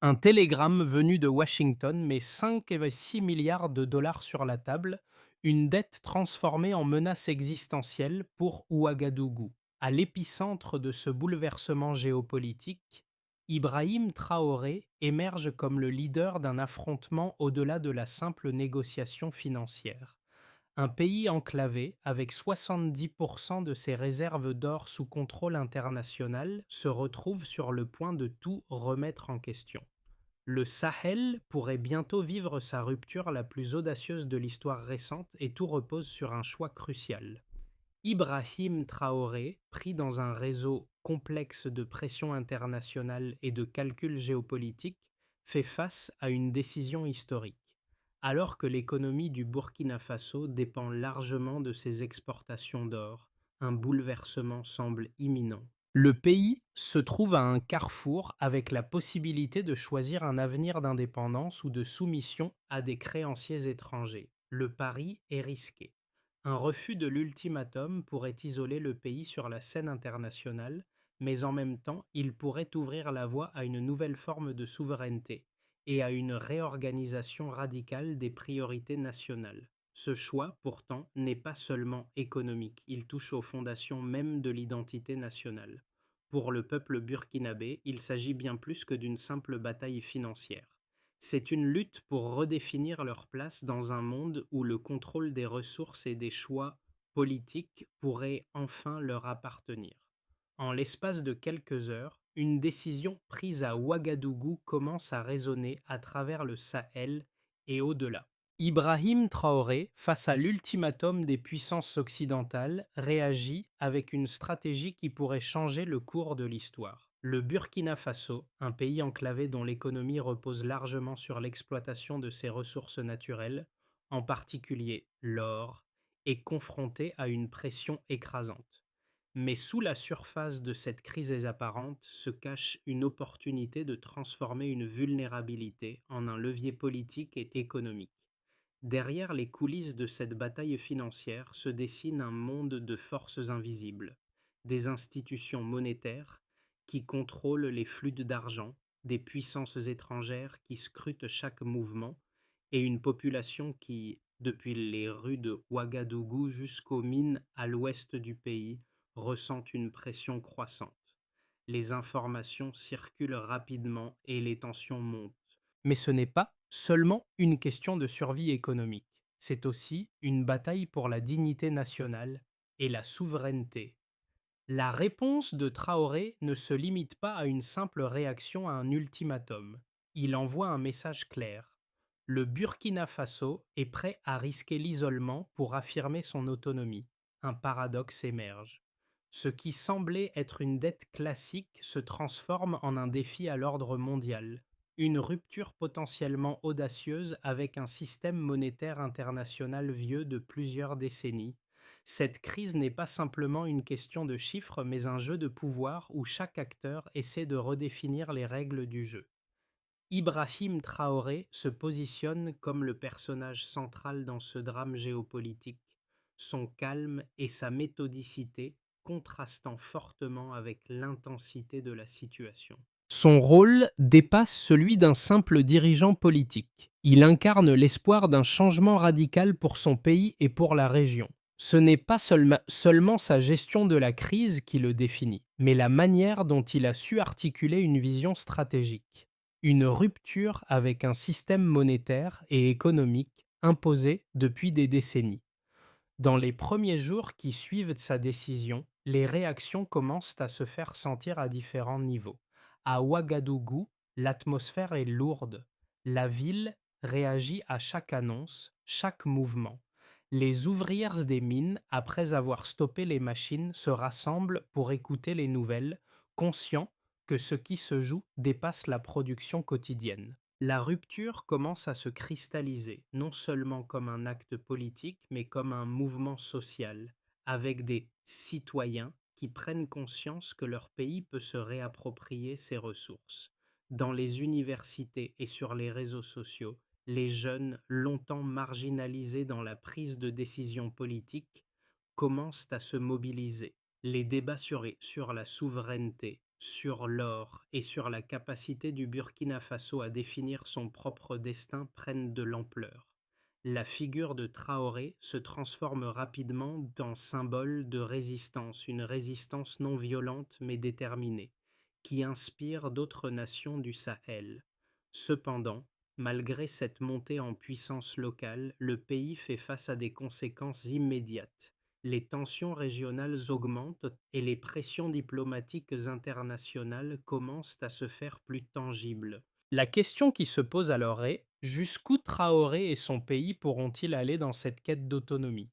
Un télégramme venu de Washington met 5,6 milliards de dollars sur la table, une dette transformée en menace existentielle pour Ouagadougou. À l'épicentre de ce bouleversement géopolitique, Ibrahim Traoré émerge comme le leader d'un affrontement au-delà de la simple négociation financière. Un pays enclavé, avec 70% de ses réserves d'or sous contrôle international, se retrouve sur le point de tout remettre en question. Le Sahel pourrait bientôt vivre sa rupture la plus audacieuse de l'histoire récente et tout repose sur un choix crucial. Ibrahim Traoré, pris dans un réseau complexe de pression internationale et de calculs géopolitiques, fait face à une décision historique. Alors que l'économie du Burkina Faso dépend largement de ses exportations d'or, un bouleversement semble imminent. Le pays se trouve à un carrefour avec la possibilité de choisir un avenir d'indépendance ou de soumission à des créanciers étrangers. Le pari est risqué. Un refus de l'ultimatum pourrait isoler le pays sur la scène internationale, mais en même temps, il pourrait ouvrir la voie à une nouvelle forme de souveraineté et à une réorganisation radicale des priorités nationales. Ce choix, pourtant, n'est pas seulement économique, il touche aux fondations mêmes de l'identité nationale. Pour le peuple burkinabé, il s'agit bien plus que d'une simple bataille financière. C'est une lutte pour redéfinir leur place dans un monde où le contrôle des ressources et des choix politiques pourrait enfin leur appartenir. En l'espace de quelques heures, une décision prise à Ouagadougou commence à résonner à travers le Sahel et au-delà. Ibrahim Traoré, face à l'ultimatum des puissances occidentales, réagit avec une stratégie qui pourrait changer le cours de l'histoire. Le Burkina Faso, un pays enclavé dont l'économie repose largement sur l'exploitation de ses ressources naturelles, en particulier l'or, est confronté à une pression écrasante. Mais sous la surface de cette crise apparente se cache une opportunité de transformer une vulnérabilité en un levier politique et économique. Derrière les coulisses de cette bataille financière se dessine un monde de forces invisibles, des institutions monétaires qui contrôlent les flux d'argent, des puissances étrangères qui scrutent chaque mouvement, et une population qui, depuis les rues de Ouagadougou jusqu'aux mines à l'ouest du pays, ressent une pression croissante. Les informations circulent rapidement et les tensions montent. Mais ce n'est pas seulement une question de survie économique, c'est aussi une bataille pour la dignité nationale et la souveraineté. La réponse de Traoré ne se limite pas à une simple réaction à un ultimatum. Il envoie un message clair. Le Burkina Faso est prêt à risquer l'isolement pour affirmer son autonomie. Un paradoxe émerge. Ce qui semblait être une dette classique se transforme en un défi à l'ordre mondial. Une rupture potentiellement audacieuse avec un système monétaire international vieux de plusieurs décennies. Cette crise n'est pas simplement une question de chiffres, mais un jeu de pouvoir où chaque acteur essaie de redéfinir les règles du jeu. Ibrahim Traoré se positionne comme le personnage central dans ce drame géopolitique, son calme et sa méthodicité contrastant fortement avec l'intensité de la situation. Son rôle dépasse celui d'un simple dirigeant politique. Il incarne l'espoir d'un changement radical pour son pays et pour la région. Ce n'est pas seulement sa gestion de la crise qui le définit, mais la manière dont il a su articuler une vision stratégique. Une rupture avec un système monétaire et économique imposé depuis des décennies. Dans les premiers jours qui suivent sa décision, les réactions commencent à se faire sentir à différents niveaux. À Ouagadougou, l'atmosphère est lourde. La ville réagit à chaque annonce, chaque mouvement. Les ouvrières des mines, après avoir stoppé les machines, se rassemblent pour écouter les nouvelles, conscients que ce qui se joue dépasse la production quotidienne. La rupture commence à se cristalliser, non seulement comme un acte politique, mais comme un mouvement social, avec des citoyens qui prennent conscience que leur pays peut se réapproprier ses ressources. Dans les universités et sur les réseaux sociaux, les jeunes, longtemps marginalisés dans la prise de décision politique, commencent à se mobiliser. Les débats sur la souveraineté, sur l'or et sur la capacité du Burkina Faso à définir son propre destin prennent de l'ampleur. La figure de Traoré se transforme rapidement dans symbole de résistance, une résistance non violente mais déterminée, qui inspire d'autres nations du Sahel. Cependant, malgré cette montée en puissance locale, le pays fait face à des conséquences immédiates. Les tensions régionales augmentent et les pressions diplomatiques internationales commencent à se faire plus tangibles. La question qui se pose alors est: jusqu'où Traoré et son pays pourront-ils aller dans cette quête d'autonomie?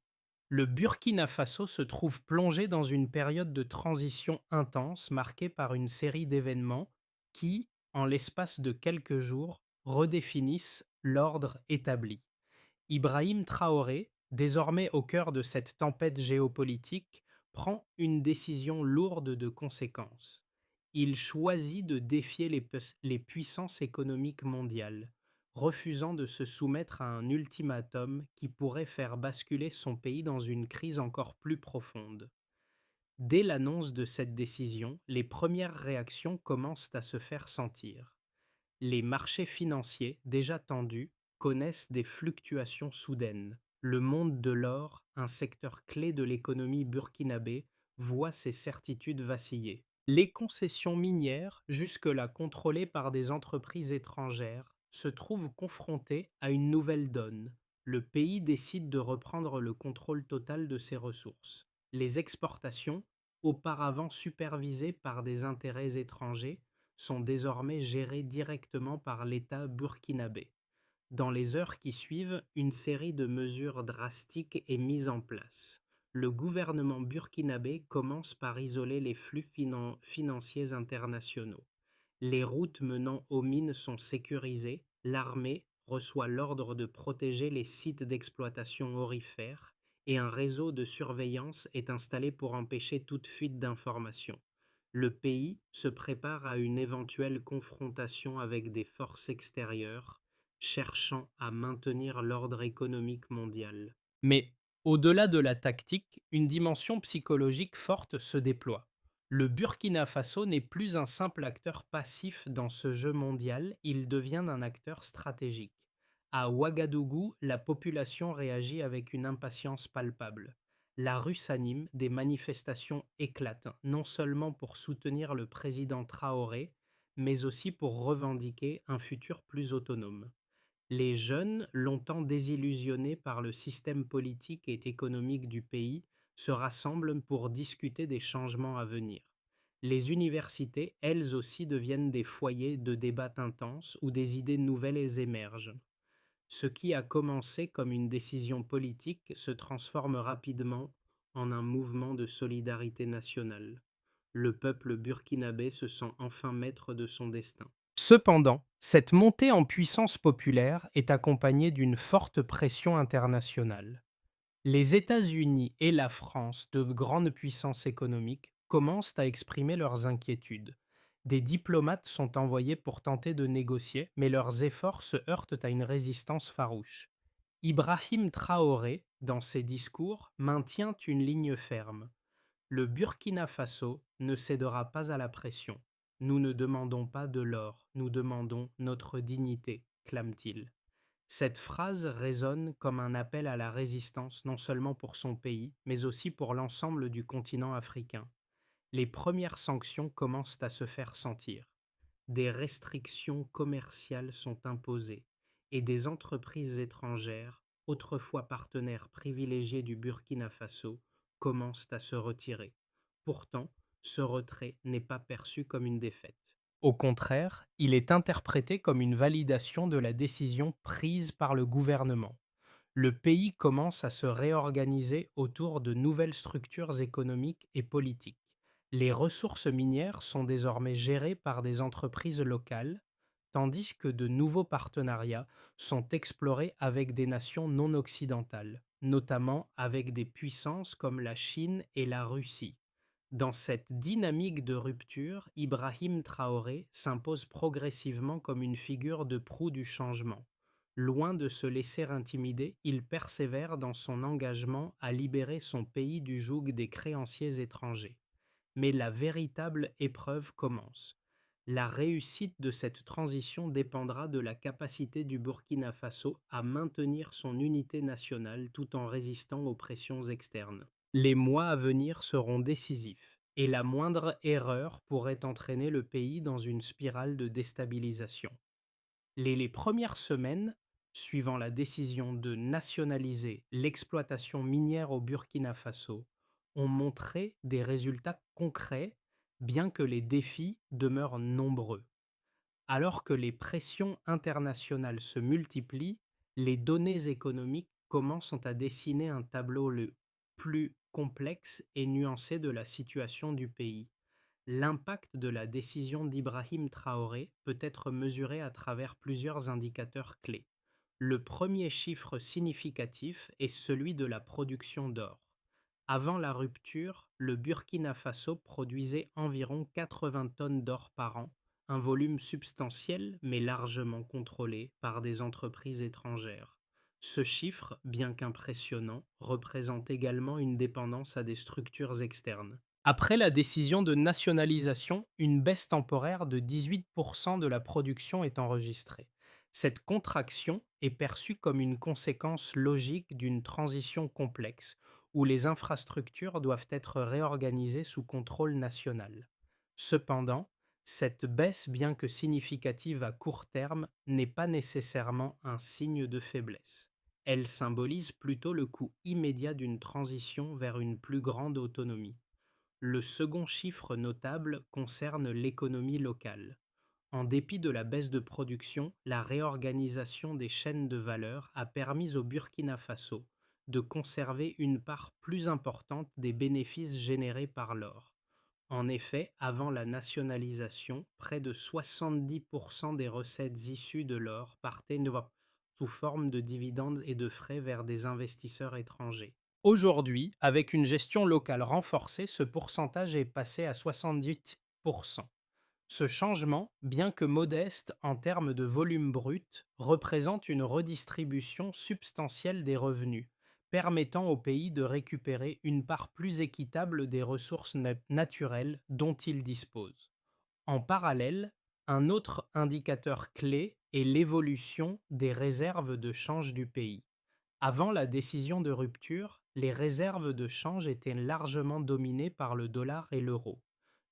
Le Burkina Faso se trouve plongé dans une période de transition intense marquée par une série d'événements qui, en l'espace de quelques jours, redéfinissent l'ordre établi. Ibrahim Traoré, désormais au cœur de cette tempête géopolitique, prend une décision lourde de conséquences. Il choisit de défier les puissances économiques mondiales, refusant de se soumettre à un ultimatum qui pourrait faire basculer son pays dans une crise encore plus profonde. Dès l'annonce de cette décision, les premières réactions commencent à se faire sentir. Les marchés financiers, déjà tendus, connaissent des fluctuations soudaines. Le monde de l'or, un secteur clé de l'économie burkinabé, voit ses certitudes vaciller. Les concessions minières, jusque-là contrôlées par des entreprises étrangères, se trouvent confrontées à une nouvelle donne. Le pays décide de reprendre le contrôle total de ses ressources. Les exportations, auparavant supervisées par des intérêts étrangers, sont désormais gérées directement par l'État burkinabé. Dans les heures qui suivent, une série de mesures drastiques est mise en place. Le gouvernement burkinabé commence par isoler les flux financiers internationaux. Les routes menant aux mines sont sécurisées, l'armée reçoit l'ordre de protéger les sites d'exploitation aurifères et un réseau de surveillance est installé pour empêcher toute fuite d'informations. Le pays se prépare à une éventuelle confrontation avec des forces extérieures, cherchant à maintenir l'ordre économique mondial. Mais, au-delà de la tactique, une dimension psychologique forte se déploie. Le Burkina Faso n'est plus un simple acteur passif dans ce jeu mondial, il devient un acteur stratégique. À Ouagadougou, la population réagit avec une impatience palpable. La rue s'anime, des manifestations éclatent, non seulement pour soutenir le président Traoré, mais aussi pour revendiquer un futur plus autonome. Les jeunes, longtemps désillusionnés par le système politique et économique du pays, se rassemblent pour discuter des changements à venir. Les universités, elles aussi, deviennent des foyers de débats intenses où des idées nouvelles émergent. Ce qui a commencé comme une décision politique se transforme rapidement en un mouvement de solidarité nationale. Le peuple burkinabé se sent enfin maître de son destin. Cependant, cette montée en puissance populaire est accompagnée d'une forte pression internationale. Les États-Unis et la France, de grandes puissances économiques, commencent à exprimer leurs inquiétudes. Des diplomates sont envoyés pour tenter de négocier, mais leurs efforts se heurtent à une résistance farouche. Ibrahim Traoré, dans ses discours, maintient une ligne ferme. Le Burkina Faso ne cédera pas à la pression. Nous ne demandons pas de l'or, nous demandons notre dignité, clame-t-il. Cette phrase résonne comme un appel à la résistance non seulement pour son pays, mais aussi pour l'ensemble du continent africain. Les premières sanctions commencent à se faire sentir. Des restrictions commerciales sont imposées et des entreprises étrangères, autrefois partenaires privilégiés du Burkina Faso, commencent à se retirer. Pourtant, ce retrait n'est pas perçu comme une défaite. Au contraire, il est interprété comme une validation de la décision prise par le gouvernement. Le pays commence à se réorganiser autour de nouvelles structures économiques et politiques. Les ressources minières sont désormais gérées par des entreprises locales, tandis que de nouveaux partenariats sont explorés avec des nations non occidentales, notamment avec des puissances comme la Chine et la Russie. Dans cette dynamique de rupture, Ibrahim Traoré s'impose progressivement comme une figure de proue du changement. Loin de se laisser intimider, il persévère dans son engagement à libérer son pays du joug des créanciers étrangers. Mais la véritable épreuve commence. La réussite de cette transition dépendra de la capacité du Burkina Faso à maintenir son unité nationale tout en résistant aux pressions externes. Les mois à venir seront décisifs, et la moindre erreur pourrait entraîner le pays dans une spirale de déstabilisation. Les premières semaines, suivant la décision de nationaliser l'exploitation minière au Burkina Faso, ont montré des résultats concrets, bien que les défis demeurent nombreux. Alors que les pressions internationales se multiplient, les données économiques commencent à dessiner un tableau le plus complexe et nuancé de la situation du pays. L'impact de la décision d'Ibrahim Traoré peut être mesuré à travers plusieurs indicateurs clés. Le premier chiffre significatif est celui de la production d'or. Avant la rupture, le Burkina Faso produisait environ 80 tonnes d'or par an, un volume substantiel mais largement contrôlé par des entreprises étrangères. Ce chiffre, bien qu'impressionnant, représente également une dépendance à des structures externes. Après la décision de nationalisation, une baisse temporaire de 18% de la production est enregistrée. Cette contraction est perçue comme une conséquence logique d'une transition complexe, où les infrastructures doivent être réorganisées sous contrôle national. Cependant, cette baisse, bien que significative à court terme, n'est pas nécessairement un signe de faiblesse. Elle symbolise plutôt le coût immédiat d'une transition vers une plus grande autonomie. Le second chiffre notable concerne l'économie locale. En dépit de la baisse de production, la réorganisation des chaînes de valeur a permis au Burkina Faso de conserver une part plus importante des bénéfices générés par l'or. En effet, avant la nationalisation, près de 70% des recettes issues de l'or partaient sous forme de dividendes et de frais vers des investisseurs étrangers. Aujourd'hui, avec une gestion locale renforcée, ce pourcentage est passé à 78%. Ce changement, bien que modeste en termes de volume brut, représente une redistribution substantielle des revenus, permettant au pays de récupérer une part plus équitable des ressources naturelles dont il dispose. En parallèle, un autre indicateur clé est l'évolution des réserves de change du pays. Avant la décision de rupture, les réserves de change étaient largement dominées par le dollar et l'euro.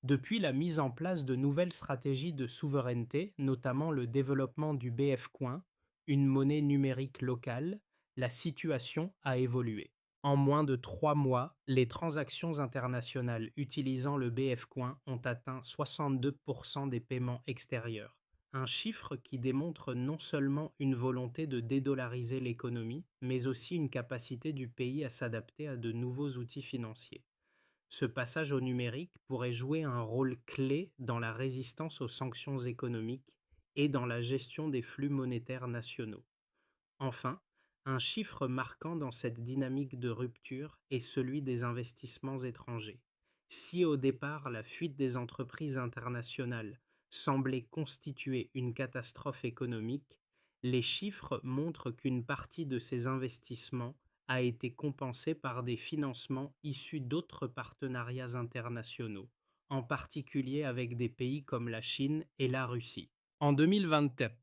Depuis la mise en place de nouvelles stratégies de souveraineté, notamment le développement du BF Coin, une monnaie numérique locale, la situation a évolué. En moins de 3 mois, les transactions internationales utilisant le BF Coin ont atteint 62% des paiements extérieurs. Un chiffre qui démontre non seulement une volonté de dédollariser l'économie, mais aussi une capacité du pays à s'adapter à de nouveaux outils financiers. Ce passage au numérique pourrait jouer un rôle clé dans la résistance aux sanctions économiques et dans la gestion des flux monétaires nationaux. Enfin, un chiffre marquant dans cette dynamique de rupture est celui des investissements étrangers. Si au départ la fuite des entreprises internationales semblait constituer une catastrophe économique, les chiffres montrent qu'une partie de ces investissements a été compensée par des financements issus d'autres partenariats internationaux, en particulier avec des pays comme la Chine et la Russie. En 2024,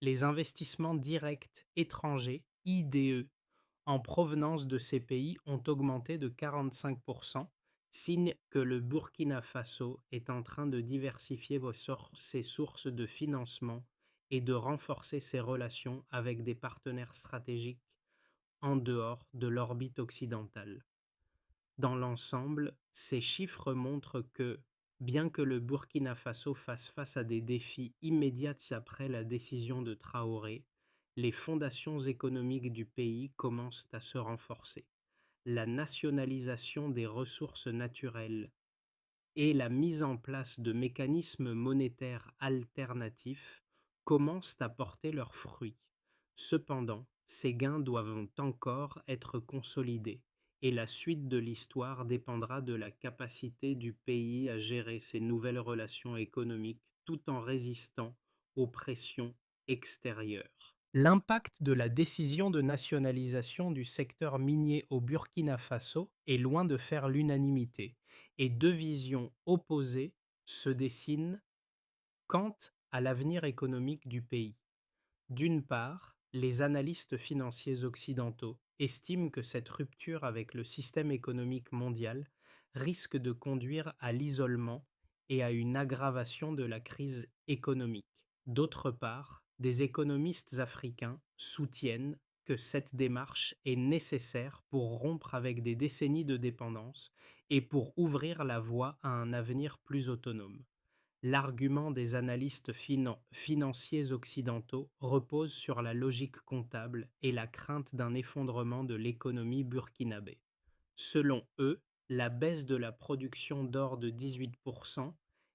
les investissements directs étrangers (IDE) en provenance de ces pays ont augmenté de 45%, signe que le Burkina Faso est en train de diversifier ses sources de financement et de renforcer ses relations avec des partenaires stratégiques en dehors de l'orbite occidentale. Dans l'ensemble, ces chiffres montrent que, bien que le Burkina Faso fasse face à des défis immédiats après la décision de Traoré, les fondations économiques du pays commencent à se renforcer. La nationalisation des ressources naturelles et la mise en place de mécanismes monétaires alternatifs commencent à porter leurs fruits. Cependant, ces gains doivent encore être consolidés et la suite de l'histoire dépendra de la capacité du pays à gérer ses nouvelles relations économiques tout en résistant aux pressions extérieures. L'impact de la décision de nationalisation du secteur minier au Burkina Faso est loin de faire l'unanimité, et deux visions opposées se dessinent quant à l'avenir économique du pays. D'une part, les analystes financiers occidentaux estiment que cette rupture avec le système économique mondial risque de conduire à l'isolement et à une aggravation de la crise économique. D'autre part, des économistes africains soutiennent que cette démarche est nécessaire pour rompre avec des décennies de dépendance et pour ouvrir la voie à un avenir plus autonome. L'argument des analystes financiers occidentaux repose sur la logique comptable et la crainte d'un effondrement de l'économie burkinabé. Selon eux, la baisse de la production d'or de 18%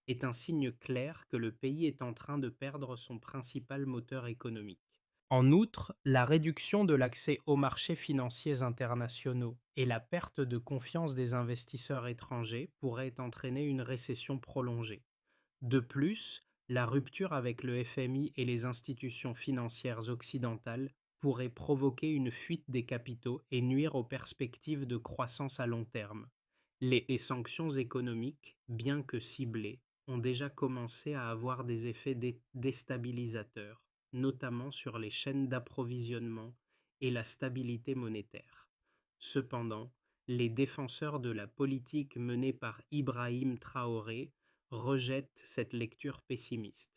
est un signe clair que le pays est en train de perdre son principal moteur économique. En outre, la réduction de l'accès aux marchés financiers internationaux et la perte de confiance des investisseurs étrangers pourraient entraîner une récession prolongée. De plus, la rupture avec le FMI et les institutions financières occidentales pourrait provoquer une fuite des capitaux et nuire aux perspectives de croissance à long terme. Les sanctions économiques, bien que ciblées, ont déjà commencé à avoir des effets déstabilisateurs, notamment sur les chaînes d'approvisionnement et la stabilité monétaire. Cependant, les défenseurs de la politique menée par Ibrahim Traoré rejettent cette lecture pessimiste.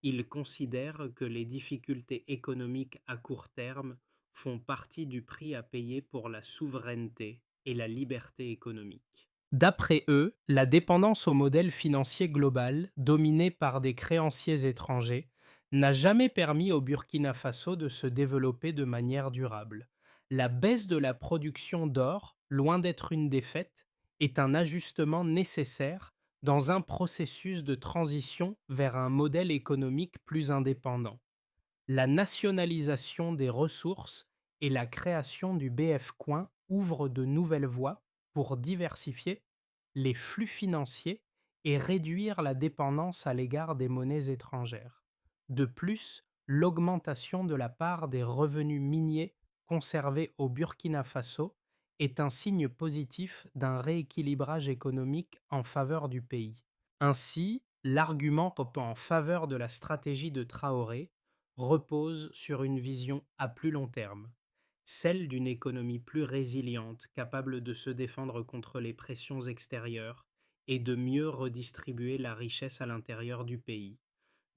Ils considèrent que les difficultés économiques à court terme font partie du prix à payer pour la souveraineté et la liberté économique. D'après eux, la dépendance au modèle financier global, dominé par des créanciers étrangers, n'a jamais permis au Burkina Faso de se développer de manière durable. La baisse de la production d'or, loin d'être une défaite, est un ajustement nécessaire dans un processus de transition vers un modèle économique plus indépendant. La nationalisation des ressources et la création du BF Coin ouvrent de nouvelles voies pour diversifier les flux financiers et réduire la dépendance à l'égard des monnaies étrangères. De plus, l'augmentation de la part des revenus miniers conservés au Burkina Faso est un signe positif d'un rééquilibrage économique en faveur du pays. Ainsi, l'argument en faveur de la stratégie de Traoré repose sur une vision à plus long terme, celle d'une économie plus résiliente, capable de se défendre contre les pressions extérieures et de mieux redistribuer la richesse à l'intérieur du pays.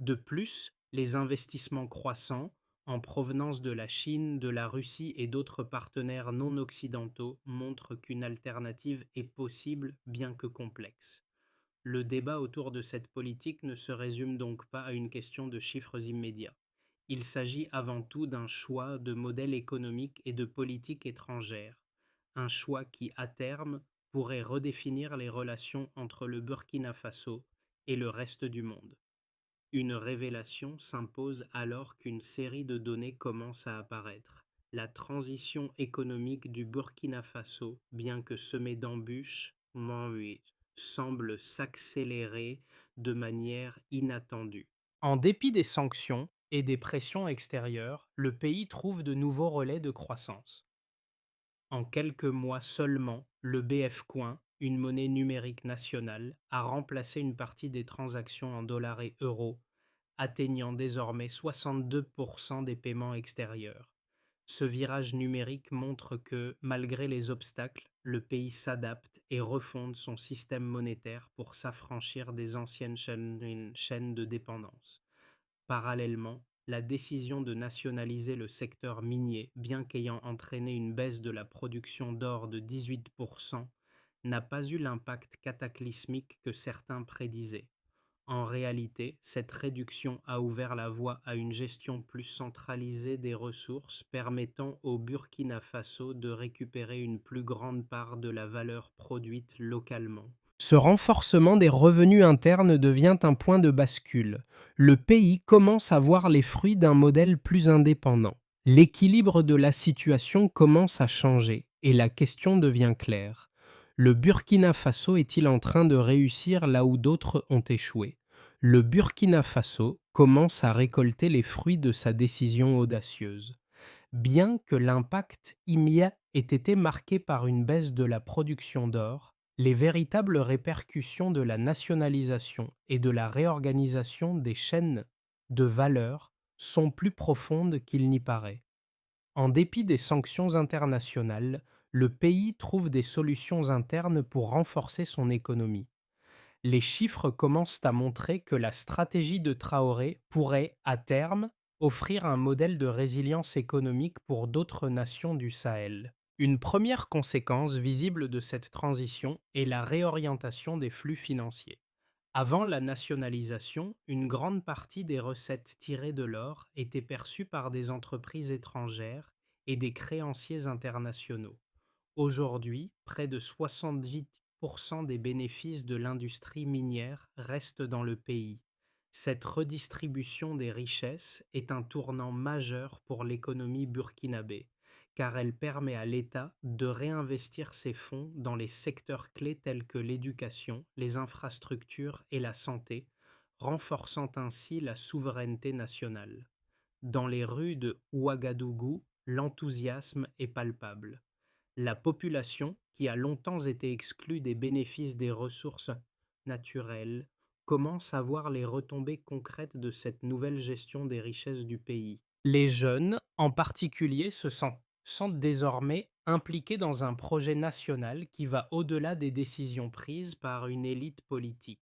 De plus, les investissements croissants, en provenance de la Chine, de la Russie et d'autres partenaires non occidentaux, montrent qu'une alternative est possible, bien que complexe. Le débat autour de cette politique ne se résume donc pas à une question de chiffres immédiats. Il s'agit avant tout d'un choix de modèle économique et de politique étrangère, un choix qui, à terme, pourrait redéfinir les relations entre le Burkina Faso et le reste du monde. Une révélation s'impose alors qu'une série de données commence à apparaître. La transition économique du Burkina Faso, bien que semée d'embûches, semble s'accélérer de manière inattendue. En dépit des sanctions et des pressions extérieures, le pays trouve de nouveaux relais de croissance. En quelques mois seulement, le BF Coin, une monnaie numérique nationale, a remplacé une partie des transactions en dollars et euros, atteignant désormais 62% des paiements extérieurs. Ce virage numérique montre que, malgré les obstacles, le pays s'adapte et refonde son système monétaire pour s'affranchir des anciennes chaînes de dépendance. Parallèlement, la décision de nationaliser le secteur minier, bien qu'ayant entraîné une baisse de la production d'or de 18%, n'a pas eu l'impact cataclysmique que certains prédisaient. En réalité, cette réduction a ouvert la voie à une gestion plus centralisée des ressources permettant au Burkina Faso de récupérer une plus grande part de la valeur produite localement. Ce renforcement des revenus internes devient un point de bascule. Le pays commence à voir les fruits d'un modèle plus indépendant. L'équilibre de la situation commence à changer et la question devient claire. Le Burkina Faso est-il en train de réussir là où d'autres ont échoué? Le Burkina Faso commence à récolter les fruits de sa décision audacieuse. Bien que l'impact immédiat ait été marqué par une baisse de la production d'or, les véritables répercussions de la nationalisation et de la réorganisation des chaînes de valeur sont plus profondes qu'il n'y paraît. En dépit des sanctions internationales, le pays trouve des solutions internes pour renforcer son économie. Les chiffres commencent à montrer que la stratégie de Traoré pourrait, à terme, offrir un modèle de résilience économique pour d'autres nations du Sahel. Une première conséquence visible de cette transition est la réorientation des flux financiers. Avant la nationalisation, une grande partie des recettes tirées de l'or étaient perçues par des entreprises étrangères et des créanciers internationaux. Aujourd'hui, près de 70% des bénéfices de l'industrie minière restent dans le pays. Cette redistribution des richesses est un tournant majeur pour l'économie burkinabé, car elle permet à l'État de réinvestir ses fonds dans les secteurs clés tels que l'éducation, les infrastructures et la santé, renforçant ainsi la souveraineté nationale. Dans les rues de Ouagadougou, l'enthousiasme est palpable. La population, qui a longtemps été exclue des bénéfices des ressources naturelles, commence à voir les retombées concrètes de cette nouvelle gestion des richesses du pays. Les jeunes, en particulier, sentent désormais impliqués dans un projet national qui va au-delà des décisions prises par une élite politique.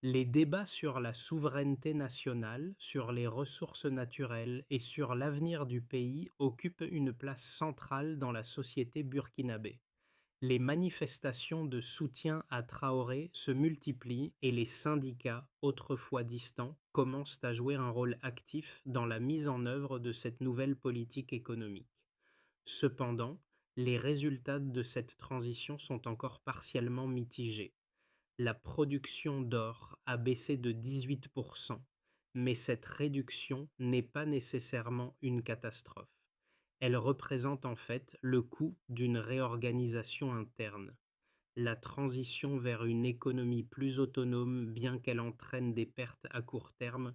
Les débats sur la souveraineté nationale, sur les ressources naturelles et sur l'avenir du pays occupent une place centrale dans la société burkinabé. Les manifestations de soutien à Traoré se multiplient et les syndicats, autrefois distants, commencent à jouer un rôle actif dans la mise en œuvre de cette nouvelle politique économique. Cependant, les résultats de cette transition sont encore partiellement mitigés. La production d'or a baissé de 18%, mais cette réduction n'est pas nécessairement une catastrophe. Elle représente en fait le coût d'une réorganisation interne. La transition vers une économie plus autonome, bien qu'elle entraîne des pertes à court terme,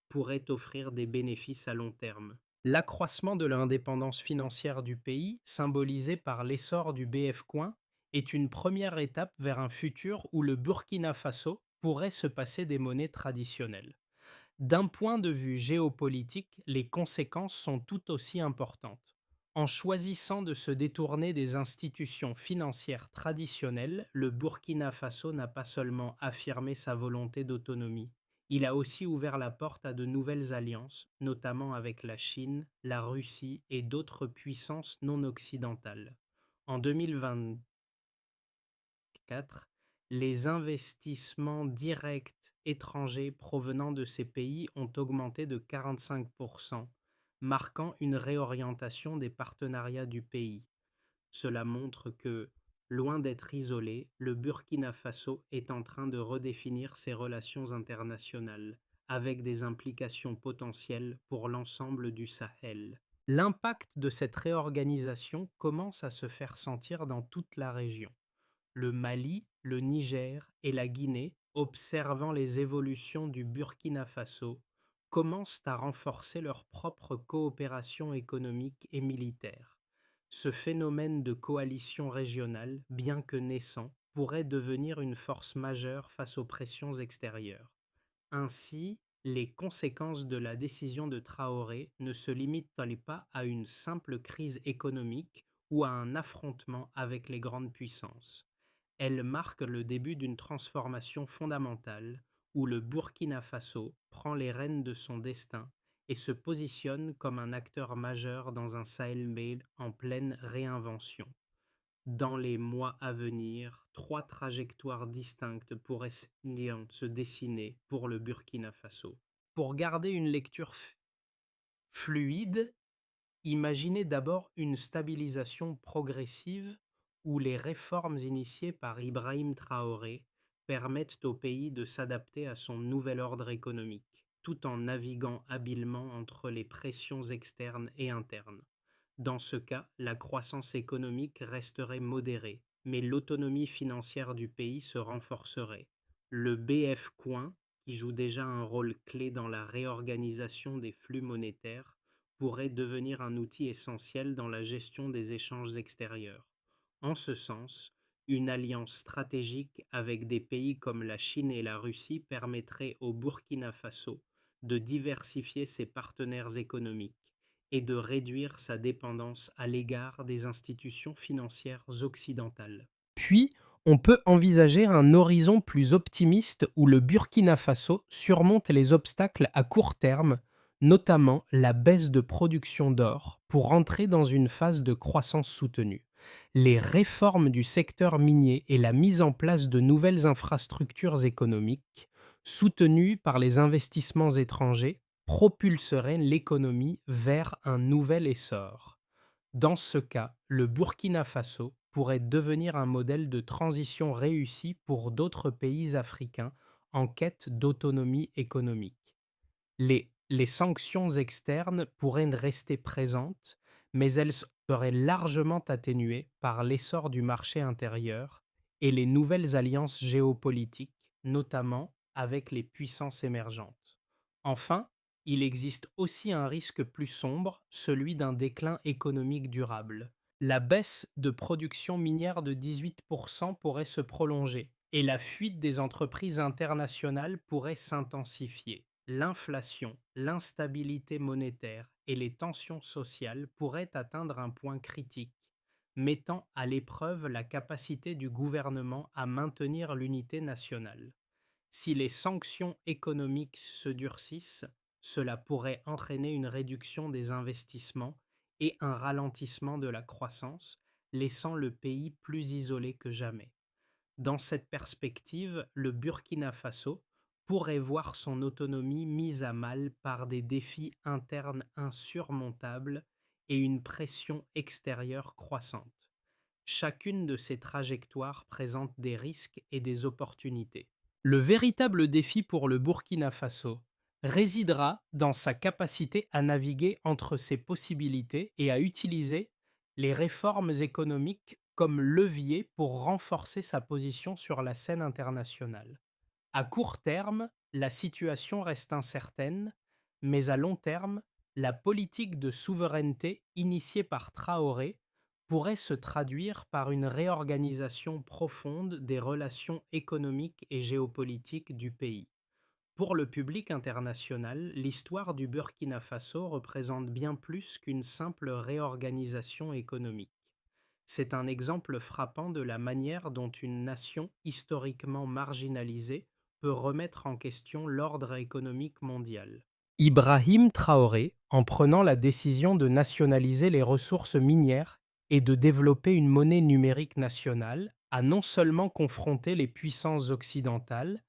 pourrait offrir des bénéfices à long terme. L'accroissement de l'indépendance financière du pays, symbolisé par l'essor du BF Coin, est une première étape vers un futur où le Burkina Faso pourrait se passer des monnaies traditionnelles. D'un point de vue géopolitique, les conséquences sont tout aussi importantes. En choisissant de se détourner des institutions financières traditionnelles, le Burkina Faso n'a pas seulement affirmé sa volonté d'autonomie, il a aussi ouvert la porte à de nouvelles alliances, notamment avec la Chine, la Russie et d'autres puissances non occidentales. En 2024, les investissements directs étrangers provenant de ces pays ont augmenté de 45%, marquant une réorientation des partenariats du pays. Cela montre que, loin d'être isolé, le Burkina Faso est en train de redéfinir ses relations internationales, avec des implications potentielles pour l'ensemble du Sahel. L'impact de cette réorganisation commence à se faire sentir dans toute la région. Le Mali, le Niger et la Guinée, observant les évolutions du Burkina Faso, commencent à renforcer leur propre coopération économique et militaire. Ce phénomène de coalition régionale, bien que naissant, pourrait devenir une force majeure face aux pressions extérieures. Ainsi, les conséquences de la décision de Traoré ne se limitent-elles pas à une simple crise économique ou à un affrontement avec les grandes puissances. Elle marque le début d'une transformation fondamentale où le Burkina Faso prend les rênes de son destin et se positionne comme un acteur majeur dans un Sahel en pleine réinvention. Dans les mois à venir, trois trajectoires distinctes pourraient se dessiner pour le Burkina Faso. Pour garder une lecture fluide, imaginez d'abord une stabilisation progressive où les réformes initiées par Ibrahim Traoré permettent au pays de s'adapter à son nouvel ordre économique, tout en naviguant habilement entre les pressions externes et internes. Dans ce cas, la croissance économique resterait modérée, mais l'autonomie financière du pays se renforcerait. Le BF Coin, qui joue déjà un rôle clé dans la réorganisation des flux monétaires, pourrait devenir un outil essentiel dans la gestion des échanges extérieurs. En ce sens, une alliance stratégique avec des pays comme la Chine et la Russie permettrait au Burkina Faso de diversifier ses partenaires économiques et de réduire sa dépendance à l'égard des institutions financières occidentales. Puis, on peut envisager un horizon plus optimiste où le Burkina Faso surmonte les obstacles à court terme, notamment la baisse de production d'or, pour entrer dans une phase de croissance soutenue. Les réformes du secteur minier et la mise en place de nouvelles infrastructures économiques, soutenues par les investissements étrangers, propulseraient l'économie vers un nouvel essor. Dans ce cas, le Burkina Faso pourrait devenir un modèle de transition réussi pour d'autres pays africains en quête d'autonomie économique. Les sanctions externes pourraient rester présentes, mais elles seraient largement atténuées par l'essor du marché intérieur et les nouvelles alliances géopolitiques, notamment avec les puissances émergentes. Enfin, il existe aussi un risque plus sombre, celui d'un déclin économique durable. La baisse de production minière de 18% pourrait se prolonger et la fuite des entreprises internationales pourrait s'intensifier. L'inflation, l'instabilité monétaire et les tensions sociales pourraient atteindre un point critique, mettant à l'épreuve la capacité du gouvernement à maintenir l'unité nationale. Si les sanctions économiques se durcissent, cela pourrait entraîner une réduction des investissements et un ralentissement de la croissance, laissant le pays plus isolé que jamais. Dans cette perspective, le Burkina Faso pourrait voir son autonomie mise à mal par des défis internes insurmontables et une pression extérieure croissante. Chacune de ces trajectoires présente des risques et des opportunités. Le véritable défi pour le Burkina Faso résidera dans sa capacité à naviguer entre ces possibilités et à utiliser les réformes économiques comme levier pour renforcer sa position sur la scène internationale. À court terme, la situation reste incertaine, mais à long terme, la politique de souveraineté initiée par Traoré pourrait se traduire par une réorganisation profonde des relations économiques et géopolitiques du pays. Pour le public international, l'histoire du Burkina Faso représente bien plus qu'une simple réorganisation économique. C'est un exemple frappant de la manière dont une nation historiquement marginalisée peut remettre en question l'ordre économique mondial. Ibrahim Traoré, en prenant la décision de nationaliser les ressources minières et de développer une monnaie numérique nationale, a non seulement confronté les puissances occidentales,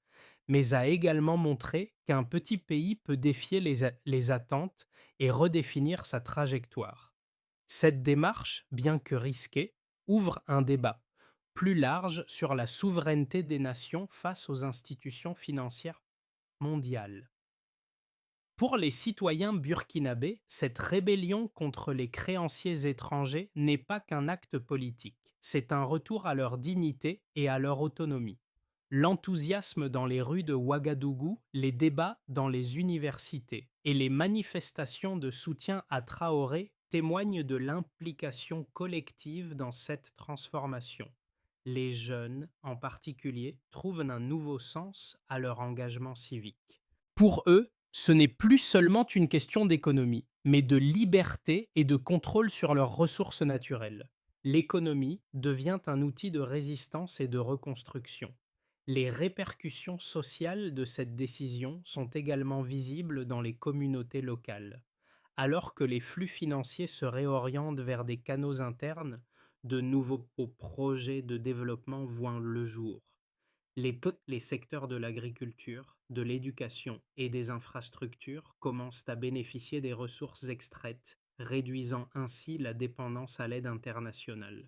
mais a également montré qu'un petit pays peut défier les attentes et redéfinir sa trajectoire. Cette démarche, bien que risquée, ouvre un débat plus large sur la souveraineté des nations face aux institutions financières mondiales. Pour les citoyens burkinabés, cette rébellion contre les créanciers étrangers n'est pas qu'un acte politique, c'est un retour à leur dignité et à leur autonomie. L'enthousiasme dans les rues de Ouagadougou, les débats dans les universités et les manifestations de soutien à Traoré témoignent de l'implication collective dans cette transformation. Les jeunes, en particulier, trouvent un nouveau sens à leur engagement civique. Pour eux, ce n'est plus seulement une question d'économie, mais de liberté et de contrôle sur leurs ressources naturelles. L'économie devient un outil de résistance et de reconstruction. Les répercussions sociales de cette décision sont également visibles dans les communautés locales. Alors que les flux financiers se réorientent vers des canaux internes, de nouveaux projets de développement voient le jour. Les secteurs de l'agriculture, de l'éducation et des infrastructures commencent à bénéficier des ressources extraites, réduisant ainsi la dépendance à l'aide internationale.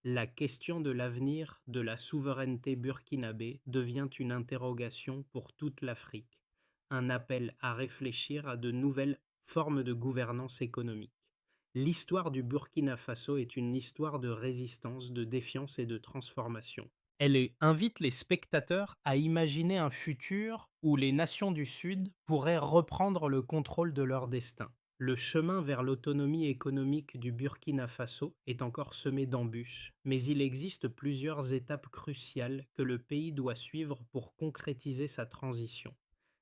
La question de l'avenir de la souveraineté burkinabé devient une interrogation pour toute l'Afrique, un appel à réfléchir à de nouvelles formes de gouvernance économique. L'histoire du Burkina Faso est une histoire de résistance, de défiance et de transformation. Invite les spectateurs à imaginer un futur où les nations du Sud pourraient reprendre le contrôle de leur destin. Le chemin vers l'autonomie économique du Burkina Faso est encore semé d'embûches, mais il existe plusieurs étapes cruciales que le pays doit suivre pour concrétiser sa transition.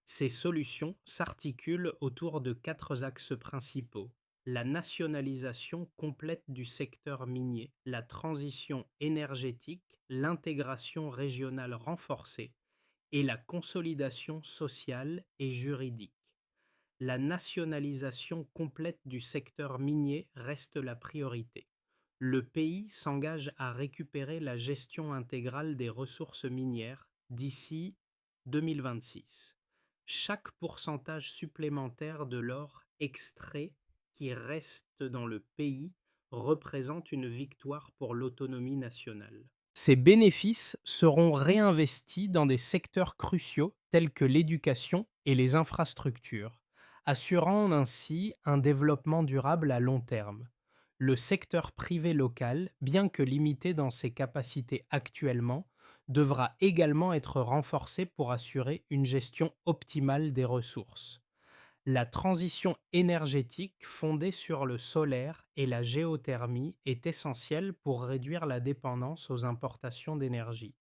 Ces solutions s'articulent autour de quatre axes principaux: la nationalisation complète du secteur minier, la transition énergétique, l'intégration régionale renforcée et la consolidation sociale et juridique. La nationalisation complète du secteur minier reste la priorité. Le pays s'engage à récupérer la gestion intégrale des ressources minières d'ici 2026. Chaque pourcentage supplémentaire de l'or extrait qui reste dans le pays représente une victoire pour l'autonomie nationale. Ces bénéfices seront réinvestis dans des secteurs cruciaux tels que l'éducation et les infrastructures, assurant ainsi un développement durable à long terme. Le secteur privé local, bien que limité dans ses capacités actuellement, devra également être renforcé pour assurer une gestion optimale des ressources. La transition énergétique fondée sur le solaire et la géothermie est essentielle pour réduire la dépendance aux importations d'énergie.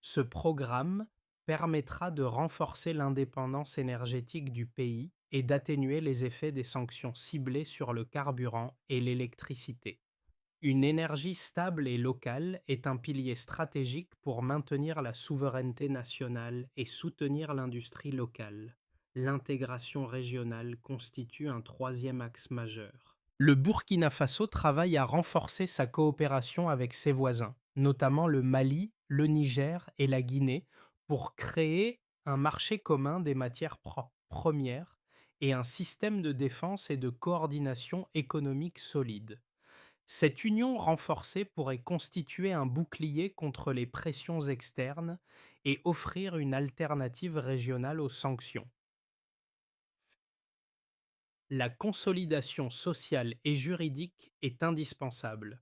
Ce programme permettra de renforcer l'indépendance énergétique du pays et d'atténuer les effets des sanctions ciblées sur le carburant et l'électricité. Une énergie stable et locale est un pilier stratégique pour maintenir la souveraineté nationale et soutenir l'industrie locale. L'intégration régionale constitue un troisième axe majeur. Le Burkina Faso travaille à renforcer sa coopération avec ses voisins, notamment le Mali, le Niger et la Guinée, pour créer un marché commun des matières premières et un système de défense et de coordination économique solide. Cette union renforcée pourrait constituer un bouclier contre les pressions externes et offrir une alternative régionale aux sanctions. La consolidation sociale et juridique est indispensable.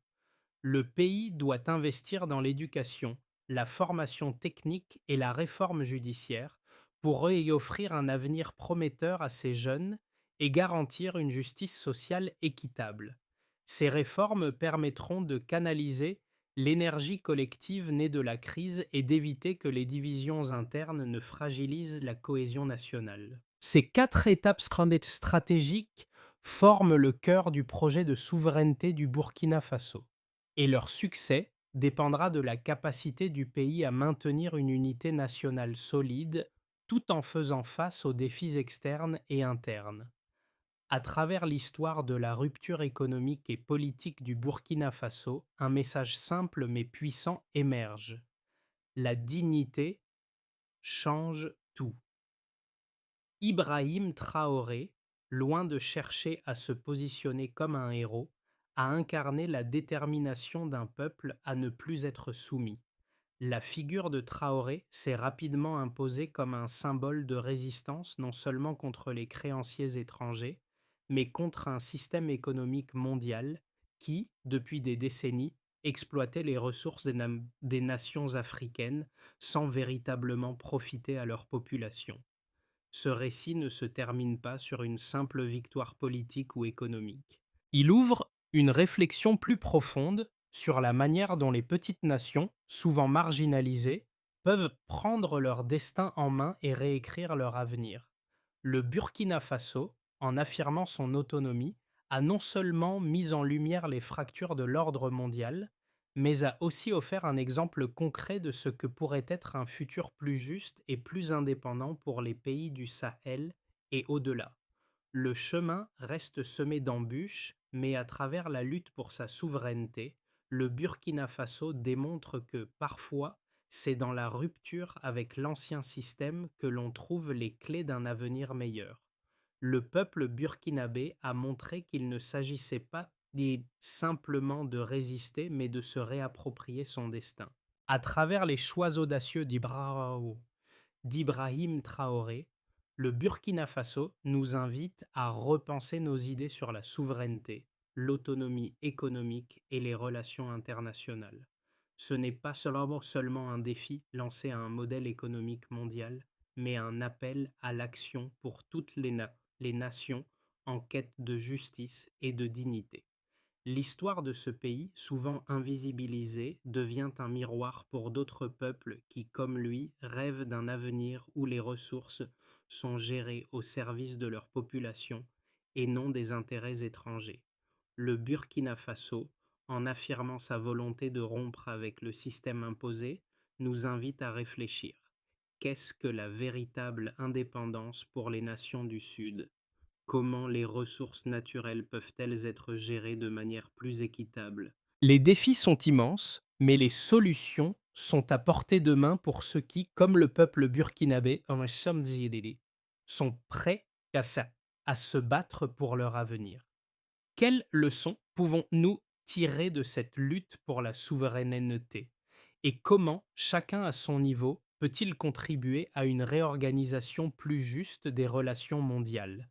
Le pays doit investir dans l'éducation, la formation technique et la réforme judiciaire pour y offrir un avenir prometteur à ces jeunes et garantir une justice sociale équitable. Ces réformes permettront de canaliser l'énergie collective née de la crise et d'éviter que les divisions internes ne fragilisent la cohésion nationale. Ces quatre étapes stratégiques forment le cœur du projet de souveraineté du Burkina Faso et leur succès dépendra de la capacité du pays à maintenir une unité nationale solide tout en faisant face aux défis externes et internes. À travers l'histoire de la rupture économique et politique du Burkina Faso, un message simple mais puissant émerge. La dignité change tout. Ibrahim Traoré, loin de chercher à se positionner comme un héros, a incarné la détermination d'un peuple à ne plus être soumis. La figure de Traoré s'est rapidement imposée comme un symbole de résistance non seulement contre les créanciers étrangers, mais contre un système économique mondial qui, depuis des décennies, exploitait les ressources des nations africaines sans véritablement profiter à leur population. Ce récit ne se termine pas sur une simple victoire politique ou économique. Il ouvre une réflexion plus profonde sur la manière dont les petites nations, souvent marginalisées, peuvent prendre leur destin en main et réécrire leur avenir. Le Burkina Faso, en affirmant son autonomie, a non seulement mis en lumière les fractures de l'ordre mondial, mais a aussi offert un exemple concret de ce que pourrait être un futur plus juste et plus indépendant pour les pays du Sahel et au-delà. Le chemin reste semé d'embûches, mais à travers la lutte pour sa souveraineté, le Burkina Faso démontre que parfois, c'est dans la rupture avec l'ancien système que l'on trouve les clés d'un avenir meilleur. Le peuple burkinabé a montré qu'il ne s'agissait pas simplement de résister, mais de se réapproprier son destin. À travers les choix audacieux d'Ibrahim Traoré, le Burkina Faso nous invite à repenser nos idées sur la souveraineté, l'autonomie économique et les relations internationales. Ce n'est pas seulement un défi lancé à un modèle économique mondial, mais un appel à l'action pour toutes les nations en quête de justice et de dignité. L'histoire de ce pays, souvent invisibilisé, devient un miroir pour d'autres peuples qui, comme lui, rêvent d'un avenir où les ressources sont gérées au service de leur population et non des intérêts étrangers. Le Burkina Faso, en affirmant sa volonté de rompre avec le système imposé, nous invite à réfléchir. Qu'est-ce que la véritable indépendance pour les nations du Sud? Comment les ressources naturelles peuvent-elles être gérées de manière plus équitable? Les défis sont immenses, mais les solutions sont à portée de main pour ceux qui, comme le peuple burkinabé, sont prêts à se battre pour leur avenir. Quelles leçons pouvons-nous tirer de cette lutte pour la souveraineté? Et comment, chacun à son niveau, peut-il contribuer à une réorganisation plus juste des relations mondiales?